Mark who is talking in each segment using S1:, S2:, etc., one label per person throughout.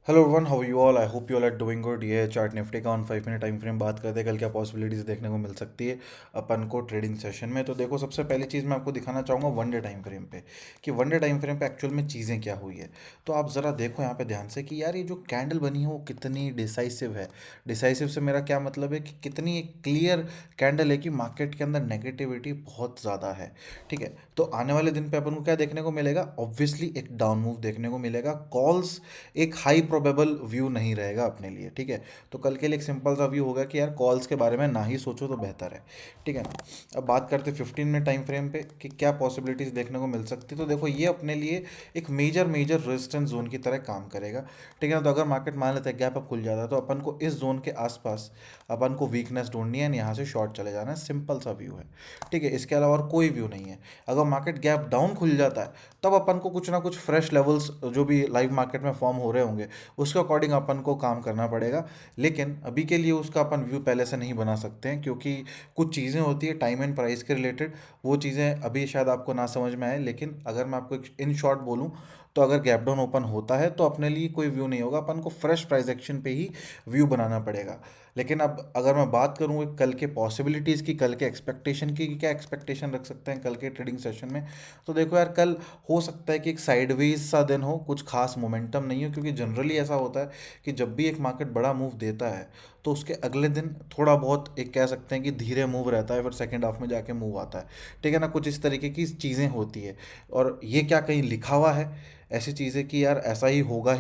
S1: Hello everyone, how you all? I hope you all are doing good. ये है chart Nifty का on 5 minute time frame. बात करते हैं कल क्या पॉसिबिलिटीज़ देखने को मिल सकती है अपन को ट्रेडिंग सेशन में। तो देखो, सबसे पहली चीज़ मैं आपको दिखाना चाहूँगा वन डे टाइम फ्रेम पे कि वन डे टाइम फ्रेम पे एक्चुअल में चीज़ें क्या हुई है। तो आप ज़रा देखो यहाँ पे ध्यान से कि यार ये जो कैंडल बनी है वो कितनी डिसाइसिव है। डिसाइसिव से मेरा क्या मतलब है कि कितनी एक क्लियर कैंडल है कि मार्केट के अंदर नेगेटिविटी बहुत ज़्यादा है। ठीक है, तो आने वाले दिन पे अपन को क्या देखने को मिलेगा? ऑब्वियसली एक डाउन मूव देखने को मिलेगा। कॉल्स एक हाई प्रोबेबल व्यू नहीं रहेगा अपने लिए। ठीक है, तो कल के लिए एक सिंपल सा व्यू होगा कि यार कॉल्स के बारे में ना ही सोचो तो बेहतर है। ठीक है ना। अब बात करते 15 मिनट टाइम फ्रेम पे कि क्या पॉसिबिलिटीज़ देखने को मिल सकती। तो देखो, ये अपने लिए एक मेजर मेजर रेजिस्टेंस जोन की तरह काम करेगा। ठीक है ना। तो अगर मार्केट मान लेते हैं गैप अप खुल जाता है तो अपन को इस जोन के आसपास अपन को वीकनेस ढूंढनी है, यहाँ से शॉर्ट चले जाना है। सिंपल सा व्यू है। ठीक है, इसके अलावा और कोई व्यू नहीं है। अगर मार्केट गैप डाउन खुल जाता है तब अपन को कुछ ना कुछ फ्रेश लेवल्स जो भी लाइव मार्केट में फॉर्म हो रहे होंगे उसके अकॉर्डिंग अपन को काम करना पड़ेगा। लेकिन अभी के लिए उसका अपन व्यू पहले से नहीं बना सकते हैं, क्योंकि कुछ चीज़ें होती है टाइम एंड प्राइस के रिलेटेड। वो चीज़ें अभी शायद आपको ना समझ में आए, लेकिन अगर मैं आपको एक इन शॉर्ट बोलूँ तो अगर गैप डाउन ओपन होता है तो अपने लिए कोई व्यू नहीं होगा। अपन को फ्रेश प्राइस एक्शन पे ही व्यू बनाना पड़ेगा। लेकिन अब अगर मैं बात करूँ एक कल के पॉसिबिलिटीज़ की, कल के एक्सपेक्टेशन की, कि क्या एक्सपेक्टेशन रख सकते हैं कल के ट्रेडिंग सेशन में। तो देखो यार, कल हो सकता है कि एक साइडवेज सा दिन हो, कुछ खास मोमेंटम नहीं हो, क्योंकि जनरली ऐसा होता है कि जब भी एक मार्केट बड़ा मूव देता है तो उसके अगले दिन थोड़ा बहुत एक कह सकते हैं कि धीरे मूव रहता है, फिर सेकंड हाफ में जाके मूव आता है। ठीक है ना, कुछ इस तरीके की चीज़ें होती है। और ये क्या कहीं लिखा हुआ है ऐसी चीज़ें कि यार ऐसा ही होगा?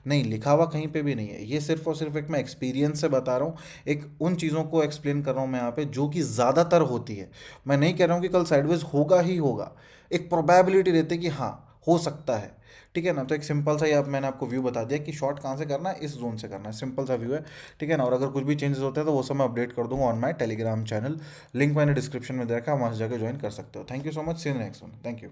S1: नहीं, लिखा हुआ कहीं पे भी नहीं है। ये सिर्फ और सिर्फ एक मैं एक्सपीरियंस से बता रहा हूँ। एक उन चीज़ों को एक्सप्लेन कर रहा हूँ मैं यहाँ पे जो कि ज़्यादातर होती है। मैं नहीं कह रहा हूँ कि कल साइडवेज होगा ही होगा। एक प्रोबेबिलिटी रहती है कि हाँ, हो सकता है। ठीक है ना। तो एक सिंपल सा, ये अब मैंने आपको व्यू बता दिया कि शॉर्ट कहाँ से करना है, इस जोन से करना है। सिंपल सा व्यू है। ठीक है ना। और अगर कुछ भी चेंजेस होते हैं तो वो सब मैं अपडेट कर दूंगा on my Telegram channel. Link मैंने डिस्क्रिप्शन में दे रखा है, वहाँ से जाकर ज्वाइन कर सकते हो। Thank you so much. See you next one. Thank you.